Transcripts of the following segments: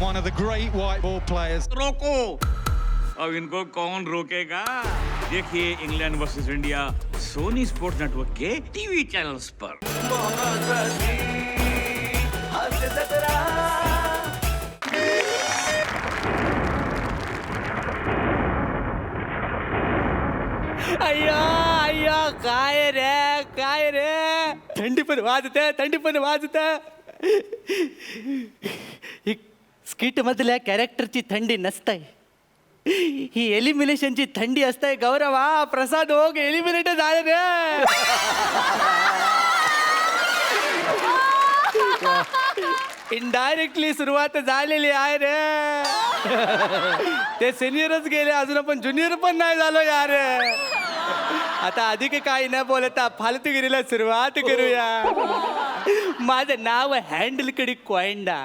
one of the great white ball players. रोको, अब इनको कौन रोकेगा? देखिए England versus India Sony Sports Network के टीवी चैनल्स पर। अय्या अय्या काय रे थंडी पण वाजत ही स्किट मधल्या कॅरेक्टरची थंडी नसताय, ही एलिमिनेशनची थंडी असताय. गौरवा प्रसाद हो एलिमिनेट झाले रे. इनडायरेक्टली सुरुवात झालेली आहे रे. ते सिनियरच गेले, अजून आपण ज्युनियर पण नाही झालो यार. आता अधिक काही न बोलता फालतूगिरीला सुरुवात करूया. माझं नाव हँडलकडी कोयंडा.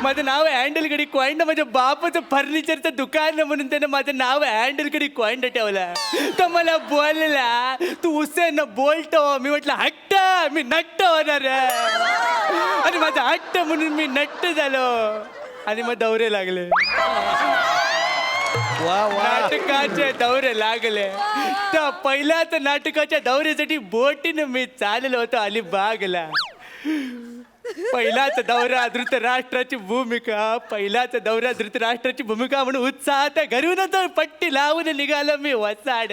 माझं नाव हँडलकडी कोयंडा. माझ्या बापाचं फर्निचरचं दुकान म्हणून त्यानं माझं नाव हँडलकडी कोयंडा ठेवलं. तो मला बोलला तू उसेन बोलतो. मी म्हटलं हट्ट, मी नट्ट होणार. आणि माझा हट्ट म्हणून मी नट्ट झालो आणि मग दौरे लागले. नाटकाचे दौरे लागले. तर पहिल्याच नाटकाच्या दौऱ्यासाठी बोटीनं मी चाललो होतो अलिबागला. पहिलाच दौरा धृतराष्ट्राची भूमिका. पहिलाच दौरा धृतराष्ट्राची भूमिका म्हणून उत्साहात घरूनच पट्टी लावून निघालो मी वसाड.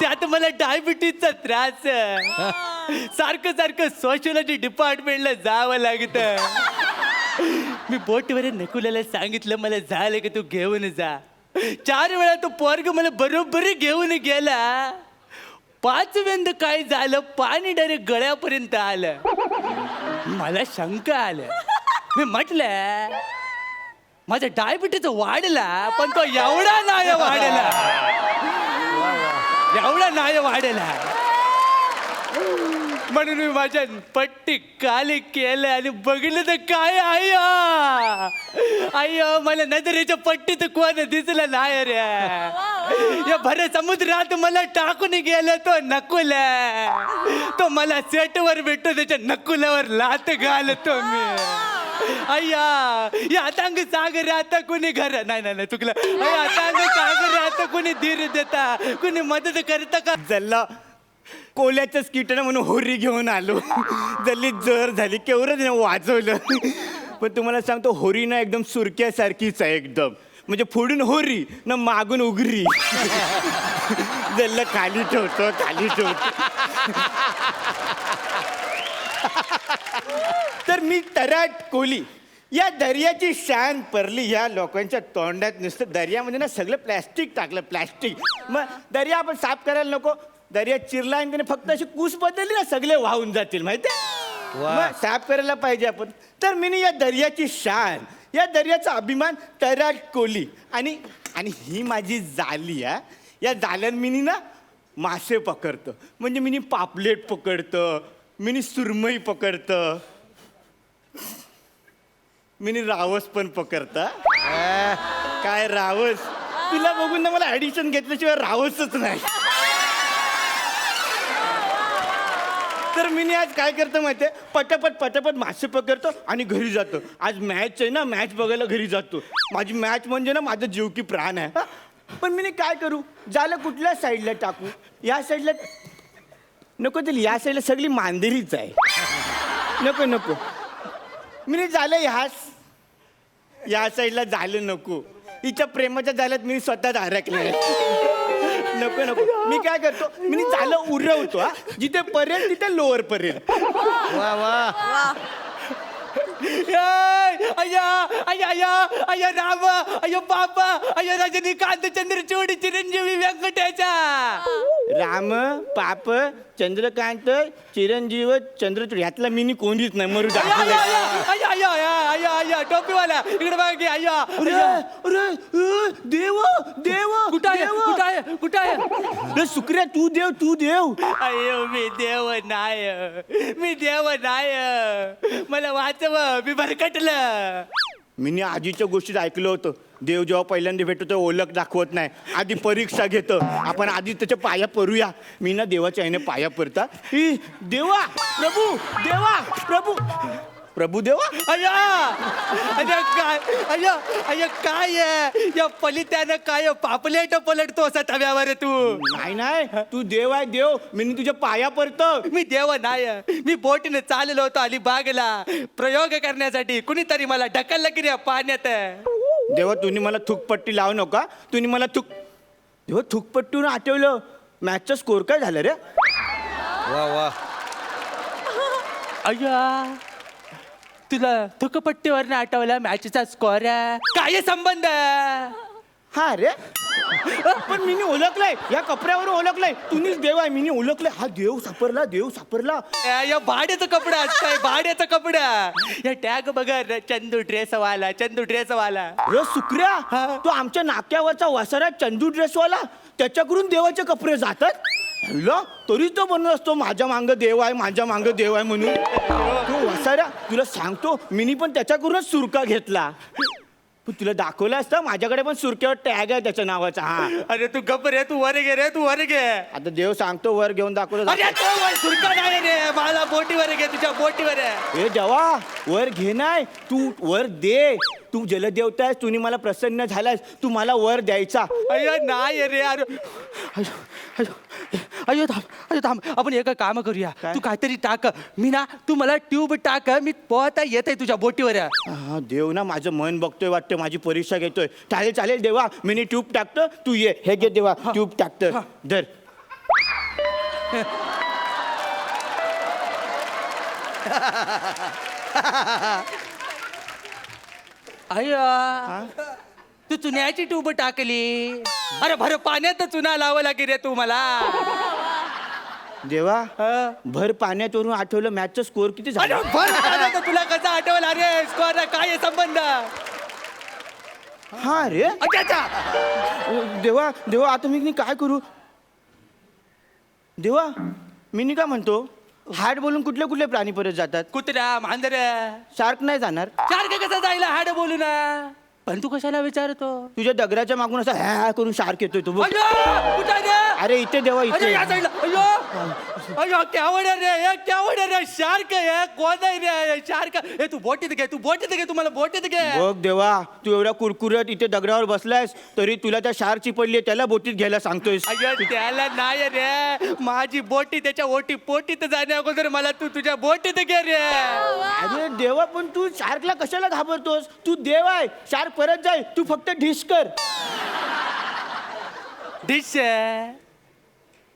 त्यात मला डायबिटीजचा त्रास. सारखं सोशलॉजी डिपार्टमेंटला जावं लागतं. मी बोटवर नकुलाला सांगितलं मला झालं की तू घेऊन जा. 4 वेळा तो पोरग मला बरोबर घेऊन गेला. 5व्यांदा काय झालं, पाणी डायरेक्ट गळ्यापर्यंत आलं. मला शंका आलं. मी म्हटलं माझा डायबिटीज वाढला, पण तो एवढा नाही वाढला. म्हणून मी माझ्या पट्टी काली केलं आणि बघितलं तर काय अय्यो मला नजरेच्या पट्टीत कोण दिसलं नाही रे. या भर समुद्रात मला टाकून गेलं तो नकुल. तो मला सेटवर भेटतो, त्याच्या नकुलावर लात घालतो मी. अय्या या अथांग सागरात कुणी घर नाही चुकलं. अथांग सागरात कुणी धीर देता, कुणी मदत करता का? जल्ला कोल्याच्या स्किटनं म्हणून होरी घेऊन आलो. जल्ली जर झाली केवढं वाजवलं. पण तुम्हाला सांगतो होरी ना एकदम सुरक्यासारखीच आहे एकदम. म्हणजे पुढून होरी ना मागून उघरी. जल्ला खाली ठेवतो. तर मी तराट कोली या दर्याची शान परली. ह्या लोकांच्या तोंडात नुसतं दर्यामध्ये ना सगळं प्लॅस्टिक टाकलं, प्लॅस्टिक. मग दर्या आपण साफ करायला नको. दर्या चिरला आणि त्याने फक्त अशी कूस बदलली ना सगळे वाहून जातील माहिती. मग साफ करायला पाहिजे आपण. तर मी या दर्याची शान, या दर्याचा अभिमान तराट कोली. आणि ही माझी जाली आहे. या जाल्यान मी ना मासे पकडतो. म्हणजे मी पापलेट पकडतं, मी सुरमई पकडतं, मी रावस पण पकडता. काय रावस, तुला बघून ना मला ऍडिशन घेतल्याशिवाय रावसच नाही. तर मी आज काय करतो माहितीये, पटापट मासे पकडतो आणि घरी जातो. आज मॅच आहे ना, मॅच बघायला घरी जातो. माझी मॅच म्हणजे ना माझा जीव की प्राण आहे. पण मी काय करू, झालं कुठल्या साईडला टाकू? या साईडला नको, दिली या साईडला सगळी मांदेरीच आहे. नको मी झालं या साईडला झालं नको. हिच्या प्रेमाच्या झाल्यात मी स्वतःच हरकले. नको मी काय करतो, मी झालं उरवतो. जिथे परेल तिथे लोअर परेल. वा अय्या राम, अय्यो बाबा, अय्यो रजनीकांत, चंद्रचूड, चिरंजीवी व्यंकटेचा. राम पाप चंद्रकांत चिरंजीव चंद्रचूड ह्यातला मिनी कोणीच नाही. मरू अय्या टोपीवाला इकडे बघ की. अय्या देव कुठं आहे? सुक्रिया तू देव. अय्यो मी देव नाही. मला वाचव, मी भरकटलं. मी आजीच्या गोष्टीत ऐकलं होतं. देव जेव्हा पहिल्यांदा भेटतो ओळख दाखवत नाही, आधी परीक्षा घेतं. आपण आधी त्याच्या पाया परूया. मी ना देवाच्या आईने पाया पडता. देवा प्रभू देवा प्रभू देवा. अय्या अरे काय अय्या अय्या काय आहे या पलित्यानं काय पापलेट पलटतो असा तव्यावर तू नाही नाही तू देव आहे देव मी तुझ्या पाया पडतो. मी देव नाही मी बोटीने चाललो होतो अलिबागला प्रयोग करण्यासाठी कुणीतरी मला ढकललं की रे पाण्यात. देवा तुम्ही मला थुकपट्टी लावू नका. तुम्ही मला देवा थुकपट्टीवरून आठवलं मॅचचा स्कोर काय झालं रे. वा वा अय्या तुला थुकपट्टीवर आठवला मॅचचा स्कोर काय संबंध. हा रे पण मी ओळखलंय या कपड्यावरून ओळखलंय तुम्हीच देव आहे मी ओळखलंय. हा देव सापडला. या भाड्याचा कपडा असताय भाड्याचा कपडा या टॅग बघा चंदू ड्रेस वाला रे सुकऱ्या तो आमच्या नाक्यावरचा वसारा चंदू ड्रेसवाला त्याच्याकडून देवाचे कपडे जातात. तरीच तो बनत असतो माझ्या मांग देव आहे म्हणून. तो वसारा तुला सांगतो मिनी पण त्याच्याकडूनच सुरका घेतला. तू तुला दाखवलं असतं माझ्याकडे पण सुरक्यावर टॅग आहे त्याच्या नावाचा. हा अरे तू गप रे तू वर घे आता देव सांगतो वर घेऊन दाखवलं. अरे तो वर सुरका नाही रे मला बोटीवर घे तुझ्या बोटीवर ए देवा वर घे नाही तू वर दे. तू जलदेवता आहेस तुम्ही मला प्रसन्न झालास तू मला वर द्यायचा. अय्या नाही रे अरे अय्यो थांब आपण एक काम करूया तू काहीतरी टाक मी ना तू मला ट्यूब टाक मी पोहता येत आहे तुझ्या बोटीवर. हा देव ना माझं मन बघतोय वाटतं माझी परीक्षा घेतोय. चालेल देवा मी ट्यूब टाकतो तू ये. हे घे देवा ट्यूब टाकतो धर. अय्या तू चुन्याची ट्यूब टाकली. अरे भर पाण्यात चुना लावा लागे रे तू मला. देवा भर पाण्यात आठवलं मॅचचा स्कोर किती अरे झाला. भर पाण्यात तुला कसा आठवलं अरे स्कोर काय संबंध. हा रे अच्छा देवा आता मी काय करू. देवा मी काय म्हणतो हाड बोलून कुठले प्राणी परत जातात. कुत्रा मांजर शार्क नाही जाणार. सारखं कसं जायला हाड बोलू ना पण तू कशाला विचारतो. तुझ्या दगडाच्या मागून असं ह्या करून शार्क येतोय तू बघ. अय्यो, कुठं आहे रे? अरे इथे देवा अरे इथे. या साईडला. अय्यो केवढ रे शार्क आहे कोण आहे रे शार्क. ए तू बोटीत घे तू मला बोटीत घे. बघ देवा तू एवढ्या कुरकुरत इथे दगडावर बसलायस तरी तुला त्या शार्कची पडली त्याला बोटीत घ्यायला सांगतोयस. अय्यो त्याला नाही रे माझी बोटी त्याच्या पोटीत जाण्या अगोदर मला तू तुझ्या बोटीत घे रे. अरे देवा पण तू शार्कला कशाला घाबरतोस. तू देव आहे शार्क परत जाय तू फक्त डिश कर. डिश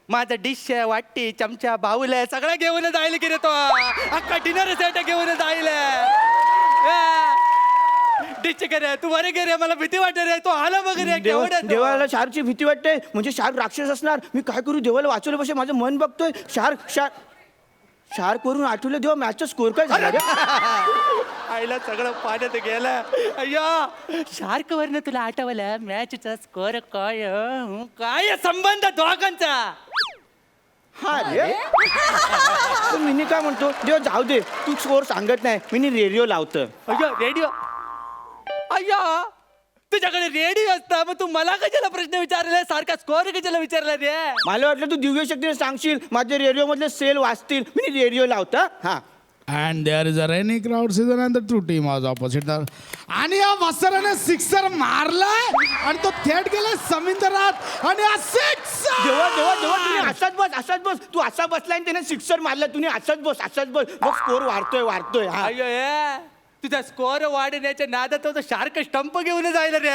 माझा डिश वाटी चमचा बाऊल सगळं घेऊन जाईल की रे तो अख्खा डिनर सेट घेऊन जाईल. डिश करे तू बरे गे रे मला भीती वाटते रे तो आला बघ रे केवढं देवाला शार्कची भीती वाटते म्हणजे शार्क राक्षस असणार. मी काय करू देवाला वाचवलं पाहिजे माझं मन बघतोय. शार्क वरून आठवलं देवा मॅचचा स्कोर काय झाला रे. आईला सगळं पाण्यात गेलं. अय्या शार्क वरनं तुला आठवलं मॅचचा स्कोर काय संबंध दोघांचा. हा रे पण मी काय म्हणतो देवा जाऊ दे तू स्कोर सांगत नाही मी रेडिओ लावतो. अय्या रेडिओ अय्या तुझ्याकडे रेडिओ असता मग तू मला कशाला प्रश्न विचारला सारखा स्कोर कशाला विचारला रे. मला वाटलं तू दिव्य शक्तीने सांगशील माझ्या रेडिओ मधले सेल वाचतील मी रेडिओ लावता. हा And there is a rainy crowd season and the two team was opposite. आणि या वसराने सिक्सर मारलाय आणि तो थेट गेलाय समुद्रात आणि हा सिक्स. देवा तुम्ही असाच बस तू असा बसलाय आणि त्याने सिक्सर मारला. तुम्ही असाच बस मग स्कोर वाढतोय. हा अय्यो तुझा स्कोर वाढण्याच्या नादात तो शार्क स्टंप घेऊन जायला रे.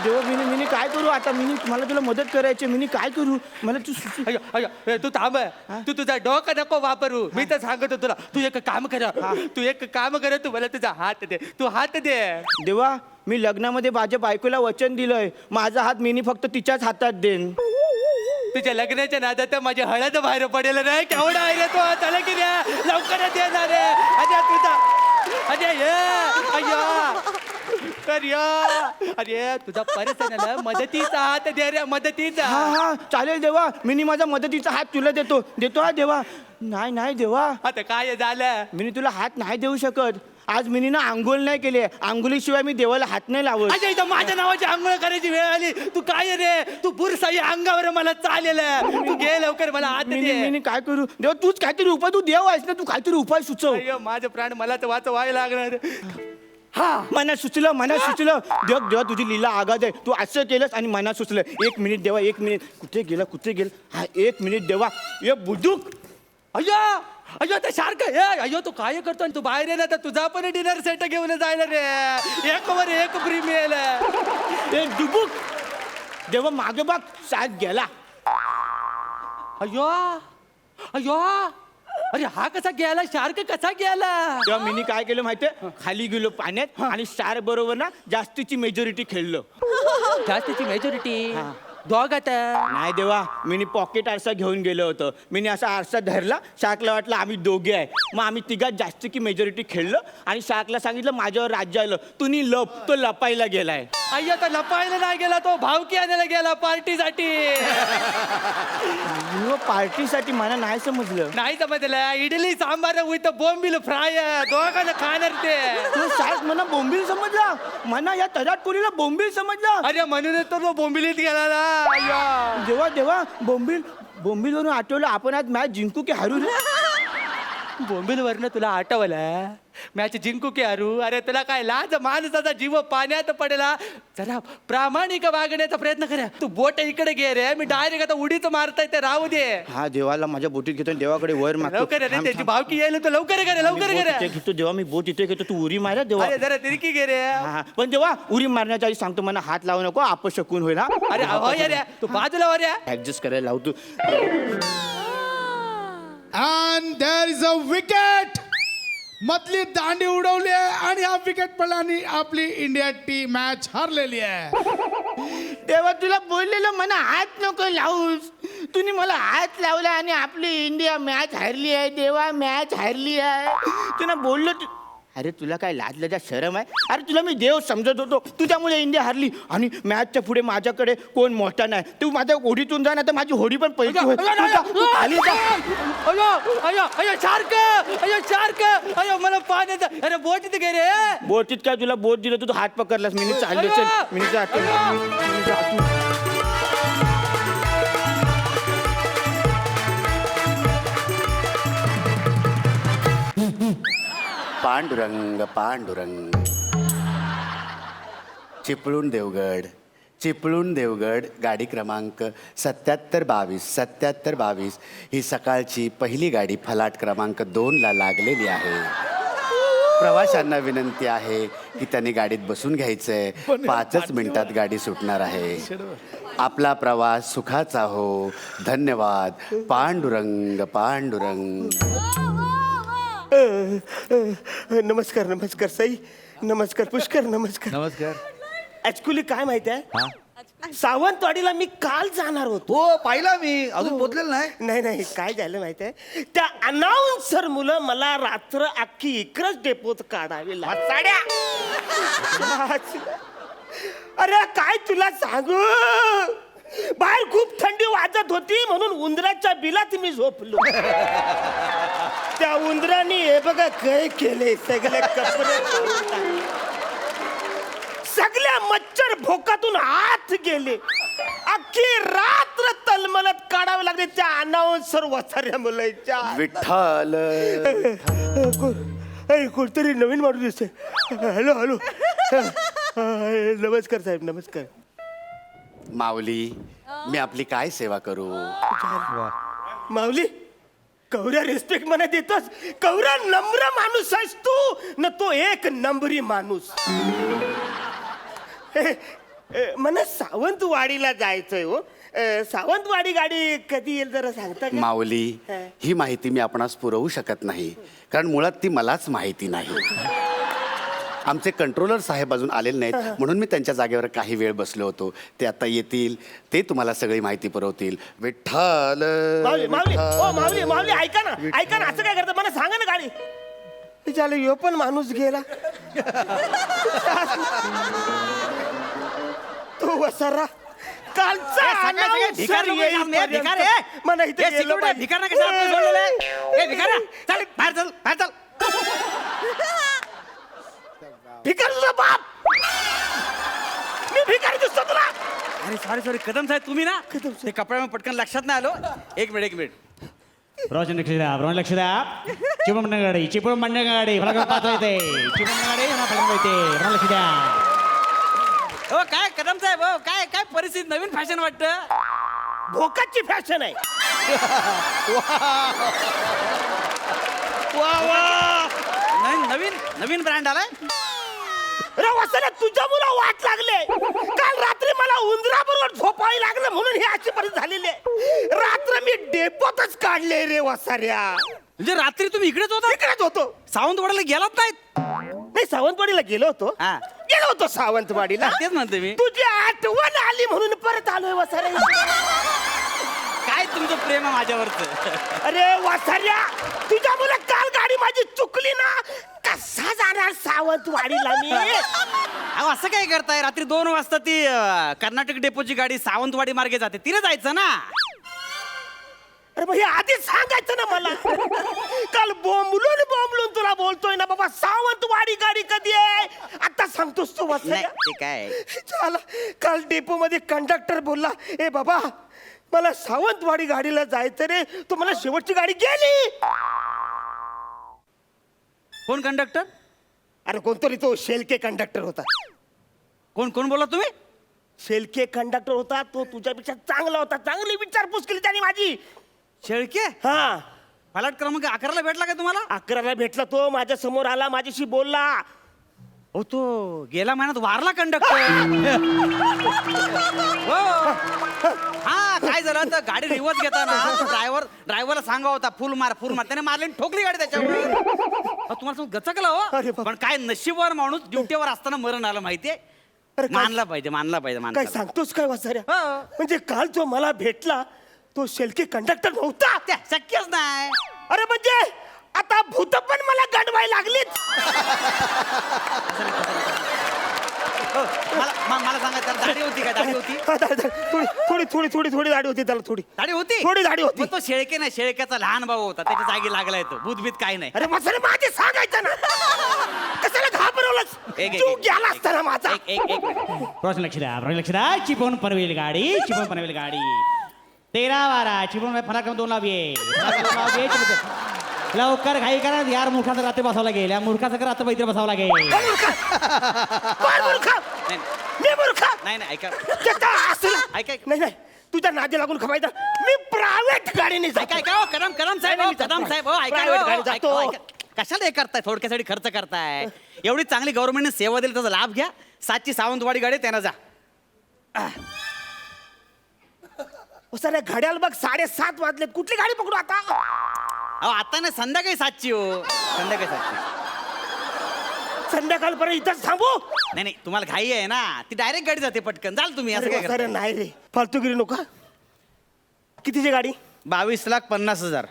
देवा मी काय करू आता. मला तुला मदत करायची मी काय करू. मला तू अय्यो तू थांब तू तुझा डोका नको वापरू. मी तर सांगतो तुला तू एक काम कर तू मला तुझा हात दे. देवा मी लग्नामध्ये माझ्या बायकोला वचन दिलंय माझा हात मी फक्त तिच्याच हातात देईन. तुझ्या लग्नाच्या नादात माझी हळद बाहेर पडेल रे. केवढा आहे रे तो चला की रे लवकरच येणार रे. अरे तुझा अरे तुझा पर्सनल मदतीचा हात दे रे मदतीचा. हा चालेल देवा मी माझा मदतीचा हात तुला देतो हा देवा. नाही देवा आता काय झालं मी तुला हात नाही देऊ शकत. आज मी ना आंघोळ नाही केली आहे. आंघोळीशिवाय मी देवाला हात नाही लावत. अच्छा इथं माझ्या नावाची आंघोळ करायची वेळ आली. तू काय रे, तू बुरसाई अंगावर मला चालेल. तू घे लवकर, मला हात दे. मी काय करू देवा? तूच काहीतरी उपाय, तू देव आहेस ना, तू काहीतरी उपाय सुचव. अय्यो, माझं प्राण मला तर वाचवायला लागणार. हा मनात सुचलं देवा तुझी लीला आगाध आहे. तू असं केलंस आणि मनात सुचलं. 1 मिनिट देवा, 1 मिनिट. कुठे गेला? हा 1 मिनिट देवा. ये बुडूक. अय्यो अय्यो, ते सारखं अय्यो, तू काय करतो? आणि तू बाहेर ये ना, तर तुझा पण डिनर सेट घेऊन जायला रे. 1 वर 1 फ्री मिळेल. ए डुबुक. देवा मागे बघ, साथ गेला. अय्यो अय्यो, अरे हा कसा गेला? शार्क कसा गेला? तेव्हा मी काय केलं माहितीये, खाली गेलो पाण्यात आणि स्टार बरोबर ना जास्तीची मेजॉरिटी खेळलो. जास्तीची मेजॉरिटी दोघात. नाही देवा, मी पॉकेट आरसा घेऊन गेलो होतो. मी असा आरसा धरला, शार्कला वाटलं आम्ही दोघे आहे. मग आम्ही तिघात जास्तीची मेजॉरिटी खेळलो आणि शार्कला सांगितलं माझ्यावर राज्य आलं, तुम्ही लप. तो लपायला गेलाय. अय्या, तर लपायला नाही गेला, तो भावकी आणायला गेला पार्टीसाठी. पार्टीसाठी मला नाही समजलं. नाही समजलं. Idli sambar with bombil fry दोघांना खाणार ते. तो शार्क म्हणा बोंबील समजला, म्हणा या तराट कोणीला बोंबील समजला. अरे म्हणून तर तो बोंबिलीत गेला ना. अय्या, देवा बोंबील वरून आठवलं, आपण आज मॅच जिंकू की हरू रे? बोंबील वरनं तुला आठवलं मॅच जिंकू की हरू? अरे तुला काय लाज? माणसाचा जीव पाण्यात पडला. जरा प्रामाणिक वागण्याचा प्रयत्न करा. तू बोट इकडे घे रे, मी डायरेक्ट आता उडीच मारताय, ते राहू दे. हा देवाला माझ्या बोटीत घेतो, देवाकडे वर मागतो. लवकर रे, त्याची भावकी येईल, तू लवकर करे, लवकर करे. घेतो देवा, मी बोट इथे घेतो, तू उरी मारा देवा. अरे जरा तिरकी घे रे. हा, पण देवा उरी मारण्याच्या आधी सांगतो, मला हात लावू नको, अपशकून होईल. हा अरे हो या रे, तू बाजूला वर या. ऍडजस्ट करायला लावतो. And there is a wicket. मधली दांडी उडवली आहे आणि हा विकेट पडला आणि आपली इंडिया टीम मॅच हरलेली आहे. देवा तुला बोललेलं मला हात नको लावूस, तुम्ही मला हात लावला आणि आपली इंडिया मॅच हारली आहे. देवा मॅच हारली आहे, तुला बोललो. अरे तुला काय लाज लजा शरम आहे? अरे तुला मी देव समजत होतो, तुझ्यामुळे इंडिया हारली. आणि मॅचच्या पुढे माझ्याकडे कोण मोठा नाही. तू माझ्या होडीतून जा ना, तर माझी होडी पण पैकी होईल. तू खाली जा. अयो अयो अयो, शार्क, अयो शार्क, अयो मला पाण्याचा. अरे बोट इथे घे रे. बोटीत काय तुला बोट दिलं, तू हात पकडलास. मी चाललो, चल मी जातो. पांडुरंग पांडुरंग. चिपळूण देवगड गाडी क्रमांक 7722 ही सकाळची पहिली गाडी फलाट क्रमांक 2ला लागलेली आहे. प्रवाशांना विनंती आहे की त्यांनी गाडीत बसून घ्यायचंय. 5च मिनिटात गाडी सुटणार आहे. आपला प्रवास सुखाचा हो. धन्यवाद. पांडुरंग पांडुरंग. नमस्कार नमस्कार साई, नमस्कार पुष्कर, नमस्कार. ऍक्च्युली काय माहिती आहे, सावंतवाडीला मी काल जाणार होतो. हो पाहिला मी, अजून पोचलेलं नाही. नाही काय झालं माहिती आहे, त्या अनाउन्सर मुलं मला रात्र अख्खी इकडच डेपोत काढावी लागल्या. अरे काय तुला सांगू, बाहेर खूप थंडी वाजत होती म्हणून उंदराच्या बिलात मी झोपलो. त्या उंदराने हे बघा काय केले, सगळे कपडे सगळ्या मच्छर भोकातून आत गेले. अख्खी रात्र तलमलत काढावे लागले त्या अनाउन्सर वसाऱ्या मुलाच्या. विठ्ठल. कोणतरी नवीन माणूस दिसतोय. Hello hello. नमस्कार साहेब, नमस्कार. माऊली, मी आपली काय सेवा करू? माऊली, कवऱ्या रिस्पेक्ट मला देतोस. कवऱ्या नम्र माणूस आहेस तू न, तो एक नंबरी माणूस. मला सावंतवाडीला जायचंय हो. सावंतवाडी गाडी कधी येईल जरा सांगता का? माऊली, ही माहिती मी आपणास पुरवू शकत नाही, कारण मुळात ती मलाच माहिती नाही. आमचे कंट्रोलर साहेब अजून आलेले नाहीत, म्हणून मी त्यांच्या जागेवर काही वेळ बसलो होतो. ते आता येतील, ते तुम्हाला सगळी माहिती पुरवतील. विठ्ठल. माऊली माऊली ओ माऊली माऊली, ऐका ना ऐका ना, असं काय करतं मला सांगा ना. गाडी झालं, यो पण माणूस गेला. तो वसारा कालचा announcer येईपर्यंत मला इथे यायला पाहिजे. भिकारी तुझा बाप मी भिकारी दिसतो तुला अरे सॉरी कदम साहेब तुम्ही ना ते कपड्यामध्ये पटकन लक्षात नाही आलो एक मिनिट रोशन लक्ष द्या रोहन लक्ष द्या चिपळूण मंडळ गाडी चिपळूण मंडळ गाडी फलक पाहता येते चिपळूण गाडी फलक येते रोहन लक्ष द्या हो काय कदम साहेब हो काय काय परिस्थिती नवीन फॅशन वाटतं भोकाची फॅशन आहे नवीन ब्रँड आलाय अरे वसल्या तुझ्या मुला वाट लागले काल रात्री मला उंदराबरोबर झोपावी लागलं म्हणून ही अशी परिस्थिती झालेली आहे रात्र मी डेपोतच काढले रे वसाऱ्या म्हणजे रात्री तुम्ही इकडेच होता इकडेच होतो सावंतवाडीला गेलात नाहीत नाही सावंतवाडीला गेलो होतो हा. गेलो होतो सावंतवाडीला तेच म्हणते मी तुझी आठवण आली म्हणून परत आलोय वसाऱ्या काय तुमचं प्रेम आहे माझ्यावरच अरे वासाऱ्या तुझ्या मुलं काल गाडी माझी चुकली ना कसा जाणार सावंतवाडीला मी अहो असं काय करताय रात्री 2 वाजता ती कर्नाटक डेपोची गाडी सावंतवाडी मार्गे जाते तिला जायचं ना अरे भाई आधीच सांगायचं ना मला काल बोंबलून तुला बोलतोय ना बाबा सावंतवाडी गाडी कधी आहे आता सांगतोस तू वासाऱ्या ते काय झाला काल डेपो मध्ये कंडक्टर बोलला ए बाबा मला सावंतवाडी गाडीला जायचं रे तू मला शेवटची गाडी गेली कोण कंडक्टर अरे कोणतरी तो शेलके कंडक्टर होता कोण बोला तुम्ही शेलके कंडक्टर होता तो तुझ्यापेक्षा चांगला होता चांगली विचारपूस केली त्याने माझी शेळके हा फलाट क्रमांक 11ला भेटला का तुम्हाला 11ला भेटला तो माझ्या समोर आला माझ्याशी बोलला हो तो गेल्या महिन्यात वारला कंडक्टर हो हा काय झालं तर गाडी रिवर्स घेताना ड्रायव्हरला सांगा होता फुल मार त्याने मारली आणि ठोकली गाडी त्याच्यावर अहो, तुम्हाला समोर गचकला अरे हो बाप. पण काय नशीबवर माणूस ड्युटीवर असताना मरण आलं माहितीये अरे काय- मानला पाहिजे काय माणसाला. सांगतोस काय वासाऱ्या हो. म्हणजे काल जो मला भेटला तो शेलके कंडक्टर नव्हता त्या शक्यच नाही अरे म्हणजे आता भूत पण मला गडवाय लागलीत मला सांगा त्याला दाढी होती काय दाढी होती थोडी दाढी होती त्याला थोडी दाढी होती थोडी दाढी होती. मग तो शेळके नाही शेळक्याचा लहान भाऊ होता त्याच्या जागी लागलाय तो भूतभीत काही नाही अरे मसाले माझे सांगायचं ना कशाला घाबरवलंस तू गेला असता ना माझा एक मिनिट. रोशन लक्ष द्या चिपळूण पनवेल गाडी 13-12 चिपळूण फलक 2 लाविये लवकर घाई करा यार मूर्खाचं रात्री बसावं लागेल या मूर्खाचं रात्र इथे बसावं लागेल कोण मूर्ख? नाही. मी मूर्ख नाही ऐका त्याचा असला. ऐका. नाही तुझ्या नादी लागून खवायचा मी प्रायव्हेट गाडीने ऐका हो, कदम साहेब हो, ऐका Private हो, गाडी ऐका, जातो. ऐका. कशाला हे करताय थोडक्यासाठी खर्च करताय एवढी चांगली गव्हर्नमेंटने सेवा दिली त्याचा लाभ घ्या 7ची सावंतवाडी गाडी त्यांना जा साऱ्या घड्याल बघ 7:30 वाजलेत कुठली गाडी पकडू आता अहो आता नाही संध्याकाळी 7ची हो संध्याकाळी 7ची संध्याकाळपर्यंत इथंच थांबू नाही तुम्हाला घाई आहे ना ती डायरेक्ट गाडी जाते पटकन जाल तुम्ही असं काय अरे करताय? नाही रे फालतूगिरी नका कितीची गाडी 22,50,000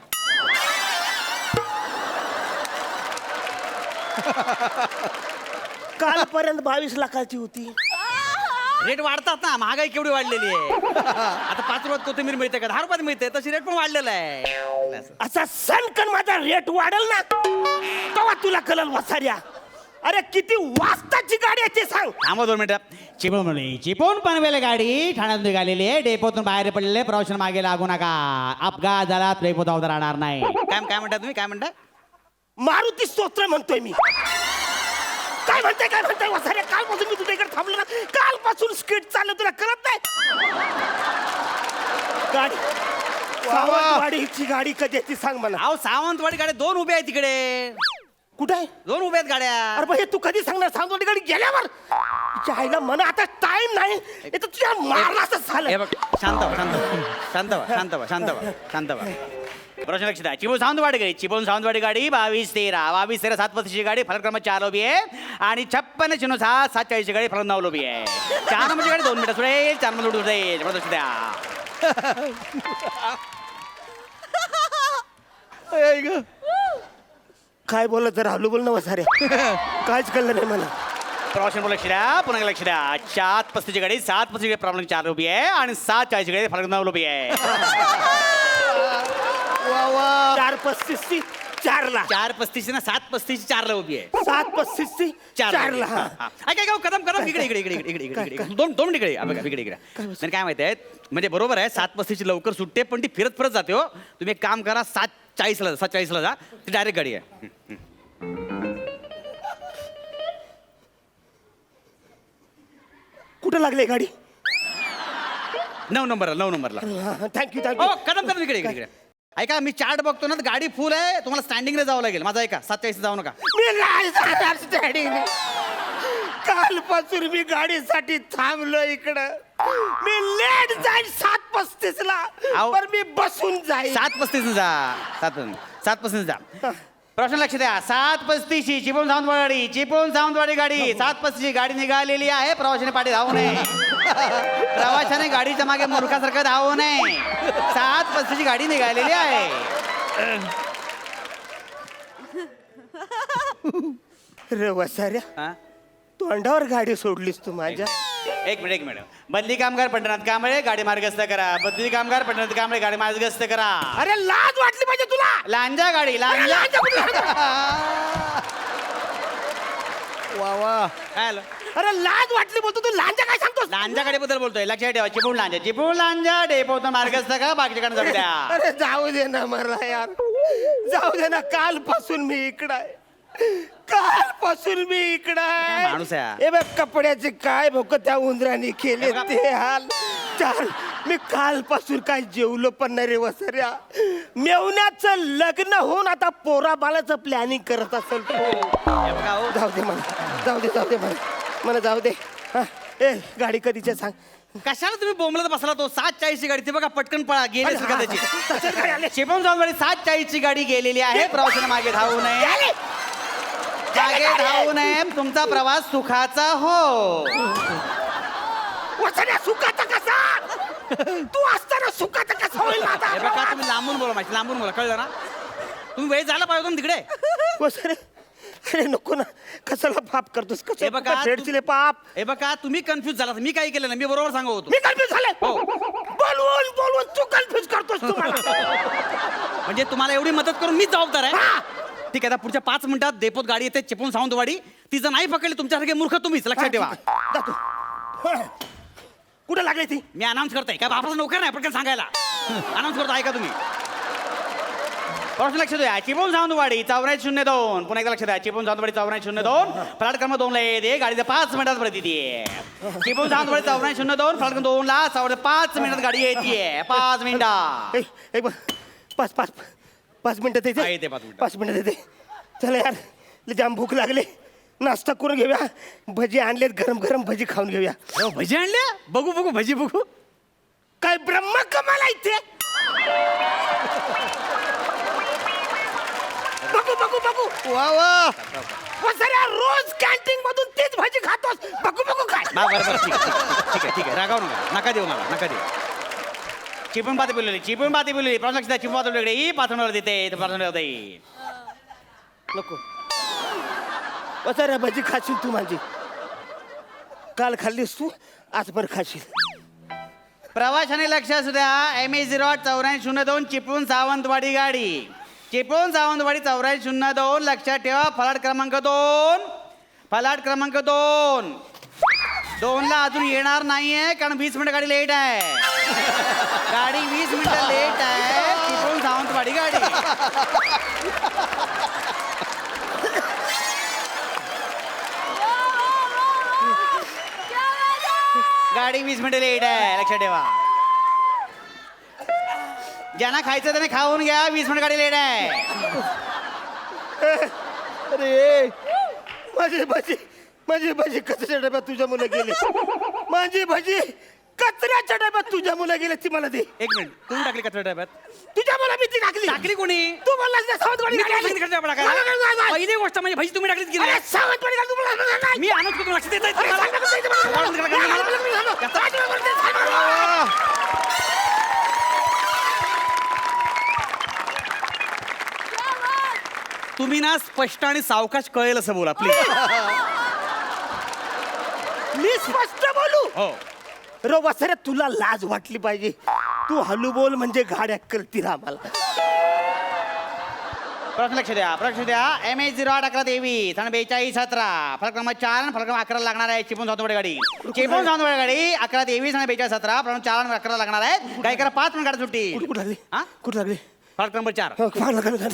कालपर्यंत 22 लाखाची होती रेट वाढतात ना महागाई केवढी वाढलेली आहे आता 5 रुपयात कोथिंबीर मिळते का 10 रुपयात मिळते तशी रेट पण वाढलेला आहे असा सणकन माझा रेट वाढेल ना तेव्हा तुला कळल वसाऱ्या अरे किती वाजताची गाडी आहे ते सांग थांबा 2 मिनिटं चिपळूण पनवेल गाडी ठाण्यात निघालेली आहे डेपोतून बाहेर पडलेले प्रवाशांना मागे लागू नका अपघात झाला डेपोत अवधान राहणार नाही काय म्हणता तुम्ही काय म्हणता मारुती स्तोत्र म्हणतोय मी काय म्हणताय वसाऱ्या कालपासून मी तुझ्या इकडे थांबलो ना कालपासून स्किट चाललं तुला कळत नाही गाडी सावंतवाडीची गाडी कधी आहे ती सांग मला अहो सावंतवाडी गाड्या 2 उभ्या आहेत तिकडे कुठे आहे 2 उभ्या आहेत गाड्या अरे भाई तू कधी सांगणार सावंतवाडी गाडी गेल्यावर तुझ्या आईला मला आता टाइम नाही हे तर तुझ्या मारला असं हे झालं बघ शांत व्हा प्रश्न लक्ष द्या चिपळूण सावंतवाडी गाडी 22-13 7:35ची गाडी फलक क्रमांक 4 उभी आहे आणि 56-06 7:40ची गाडी फलक 9 उभी आहे 4 नंबरची गाडी 2 मिनिटं सुटेल 4 नंबर उडू जाईल लक्ष द्या काय बोललं जरा हलू बोल ना वसाऱ्या काहीच कळलं नाही मला प्रवाशांना लक्ष द्या पुन्हा लक्ष द्या 7:35ची गाडी 7:35 प्रॉब्लेम 4 उभी आहे आणि 7:40ची गाडी फलक 9 उभी आहे 4:35 4ला 4:35 ना 7:35 4ला उभी आहे 7:35 4ला हा, हा. ऐका कदम इकडे इकडे दोन मिनिट इकडे हा, बघा इकडे म्हणजे काय माहिती आहे म्हणजे बरोबर आहे 7:35 लवकर सुटते पण ती फिरत जाते हो. तुम्ही एक काम करा 7:40ला जा ती डायरेक्ट गाडी आहे. कुठं लागली गाडी 9 नंबरला थँक्यू हो कदम इकडे ऐका मी चार्ट बघतो ना तर गाडी फुल आहे तुम्हाला स्टँडिंगला जावं लागेल माझा ऐका 7:40 जाऊ नका. मी नाही जाणार स्टँडिंग कालपासून मी गाडीसाठी थांबलो इकडं मी लेट जाईल 7:35ला आहो. पण मी बसून जाईल 7:35 जा 7:35 जा. प्रश्न लक्ष द्या 7:35 चिपळूण सावंतवाडी गाडी 7:35 गाडी निघालेली आहे. प्रवाशाने पाठी धावू नये प्रवाशाने गाडीच्या मागे मूर्खासारखं धावू नये 7:35 गाडी निघालेली आहे. रे वसाऱ्या हा? तोंडावर गाडी सोडलीस तू माझ्या एक मिनिट बदली कामगार पंढरनाथ कांबळे गाडी मार्गस्थ करा. बदली कामगार पंढरनाथ कांबळे गाडी मार्गस्थ करा. अरे लाज वाटली पाहिजे तुला लांजा गाडी लांजा वा वा. काय आलं? अरे लाज वाटली बोलतो तू लांजा काय सांगतोस लांजा गाडीबद्दल बोलतोय लक्षात ठेवा. चिपळूण लांजा डेपोतून मार्गस्थ का बाकीच्याकडे जाऊ द्या. अरे जाऊ दे ना मला यार जाऊ दे ना कालपासून मी इकडं आहे कालपासून मी इकडं काय माणूस आहे हा? हे बघ कपड्याचे काय भोक त्या उंदराने केले ते हाल चाल मी कालपासून काय जेवलो पण नाही रे वसऱ्या मेवण्याचं लग्न होऊन आता पोरा बाळाचं प्लॅनिंग करत असेल तो हे बघा हो. जाऊ दे मला जाऊ दे हा ए गाडी कधीच्या सांग कशाला तुम्ही बोंबलत बसला तो 7:40 गाडी ती बघा पटकन पळा गेली अरे, हा, त्याची तसंच गाडी आली. चिपळूण सावंतवाडी 7:40 गाडी गेलेली आहे. प्रवाशाने मागे धावू नये आली. मागे धावू नये तुमचा प्रवास सुखाचा हो. वसऱ्या सुखाचा कसा तू असताना सुखाचा कसा होईल माझा हे बघा तुम्ही लांबून बोला कळलं ना तुम्ही वेळ झाला पाहिजे होता ना तिकडे. वसरे अरे नको ना कशाला पाप करतोस हे कसं बघा फेडचिले पाप हे बघा तुम्ही कन्फ्युज झाला मी काय केलं ना मी बरोबर सांगत होतो मी कन्फ्युज झाले हो. बोलवून तू कन्फ्युज करतोस तुम्हाला म्हणजे तुम्हाला एवढी मदत करून मीच जबाबदार आहे. ठीक आहे आता पुढच्या 5 मिनिटात डेपोत गाडी येते चिपळूण सावंतवाडी ती जर नाही पकडली तुमच्यासारखे मूर्ख तुम्हीच लक्षात ठेवा. जातो कुठे लागले ती मी अनाऊन्स करतोय काय बापाचा नोकर नाही पटकन सांगायला अनाऊन्स करतो ऐका तुम्ही. प्रश्न लक्षात द्या चिपळूण सावंतवाडी 8402 पुन्हा एकदा लक्षात द्या चिपळूण सावंतवाडी 8402 फ्लॅट क्रमांक 2 ला येते गाडीचा 5 मिनिटात प्रती आहे. चिपळूण सावंतवाडी 8402 फ्लॅट क्रमांक 2 ला 5 मिनिटात गाडी येते 5 मिनिटात. एक पाच मिनिटात हा, येते 5 मिनिटात. 5 मिनिटात येते चला यार लय जाम भूक लागली नाश्ता करून घेऊया भजी आणलेत गरम भजी खाऊन घेऊया अहो, भजी आणल्या बघू भजी बघू. काय ब्रह्म कमाला इथे बघू वा वा. वसऱ्या रोज कॅन्टीन मधून तीच भाजी खातोस बघू काय बरं ठीक आहे रागाव नका देऊ मला चिपळूण पाती बोललेली प्रश्न लक्षात चिपळूण पाती बोलले 5 मिनिटावर देते 5 मिनिटावर देते. नको वसऱ्या भजी खाशील तू माझी काल खाल्लीस तू आज पण खाशील प्रवाशाने लक्ष असू द्या ME 8402 चिपळूण सावंतवाडी गाडी चिपळूण सावंतवाडी 8402 लक्षात ठेवा. फलाट क्रमांक 2 ला अजून येणार नाहीये कारण 20 मिनिटं गाडी लेट आहे. गाडी 20 मिनिटं लेट आहे चिपळूण सावंतवाडी गाडी. गाडी 20 मिनिटं लेट आहे लक्षात ठेवा. ज्यांना खायचं त्याने खाऊन घ्या 20 मिनिट गाडी लेट आहे. अरे माझी भजी कचऱ्याच्या डब्यात तुझ्या मुलं गेली माझी भजी कचऱ्याच्या डब्यात तुझ्या मुलं गेले ती मला दे. 1 मिनिट कोण टाकली कचरा डब्यात तुझ्या मुलं मी ती टाकली कोणी तू बोललास ना सावंतवाडी मी गाडी काय आली. सांगितलं कचरा मला काय टाकायला? नाही. पहिली गोष्ट म्हणजे भाजी तुम्ही टाकलीत की नाही? अरे सावंतवाडी गाडी तू बोलला नाही. मी आणत होतो लक्ष देत अरे सांग नको ते मला. तुम्ही ना स्पष्ट आणि सावकाश कळेल असं बोला प्लीज. मी स्पष्ट बोलू हो रो वसऱ्या तुला लाज वाटली पाहिजे तू हलू बोल म्हणजे गाड्या करतील आम्हाला प्रश्न लक्ष द्या MH08 1123 आणि 4217 फलक क्रमांक 4 आणि फलक क्रमांक 11 लागणार आहे चिपळूण सावंतवाडी गाडी चिपळूण सावंतवाडी गाडी 1123 आणि 4217 फलक 4 आणि 11 लागणार आहे काय करा 5 मिनिट गाडी सुट्टी कुठं लागली हा कुठं लागली फलक क्रमांक 4 फार लागलं.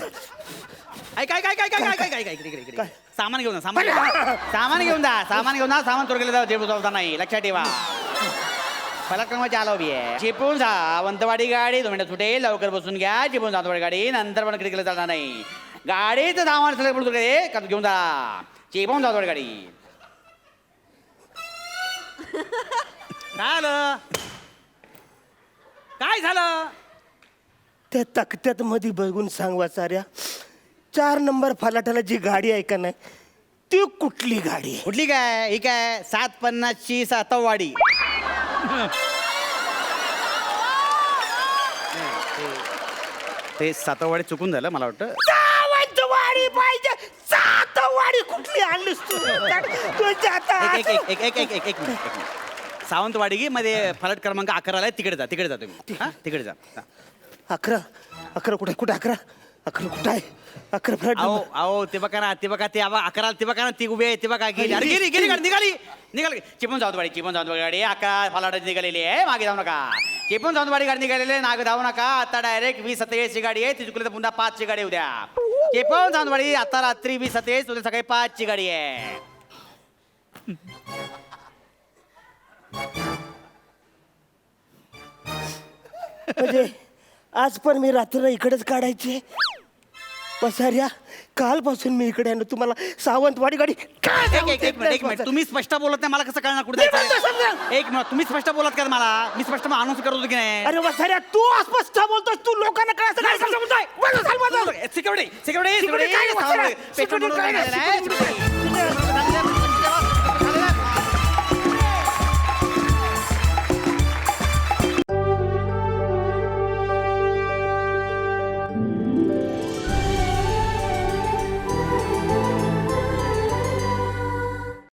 काय सामान घेऊन जा सामान घेऊन जा सामान चोरलेलं जाऊ जेबूचा नाही लक्षात ठेवा फलक क्रमांक 4 उभी आहे चिपळूण सावंतवाडी गाडी 2 मिनिटं सुटेल लवकर बसून घ्या चिपळूण सावंतवाडी गाडी नंतर पण खिडकीला चालणार नाही गाडीचं सामान सगळं घेऊन जा चिपळूण सावंतवाडी गाडी काय झालं त्या तक्त्यात मध्ये बघून सांग वाचाऱ्या 4 नंबर फलाटाला जी गाडी आहे का नाही ती कुठली गाडी आहे? कुठली काय ही काय 750ची सातववाडी ते सातववाडी चुकून झालं मला वाटतं सावंतवाडी पाहिजे सातवाडी कुठली आणलीस तू तुझ्या आता एक मिनिट सावंतवाडी की मध्ये फलट क्रमांक 11 आहे तिकडे जा तुम्ही हा तिकडे जा 11 कुठे 11 कुठं आहे 11 फलाट अहो ते बघा ना ते 11 ते बघा ना ती उभी आहे ते बघा गेली गाडी निघाली चिपळूण सावंतवाडी गाडी 11 फलाटाची निघालेली आहे मागे जाऊ नका चिपळूण सावंतवाडी गाडी निघालेली आहे नाग धावू नका आता डायरेक्ट 2027 ची गाडी आहे ती चुकली तर पुन्हा 5 ची गाडी उद्या चिपळूण सावंतवाडी आता रात्री 2027 उद्या सकाळी 5 ची गाडी आहे म्हणजे आज पण मी रात्र इकडेच काढायची पसाऱ्या कालपासून मी इकडे आहे तुम्हाला सावंतवाडी गाडी एक मिनिट तुम्ही स्पष्ट बोलत नाही मला कसं कळणार कुठे एक मिनिट तुम्ही स्पष्ट बोलत का मला मी स्पष्ट अनाउन्स करत होतो की नाही अरे वसाऱ्या तू अस्पष्ट बोलतोस तू लोकांना काय सिक्युरिटी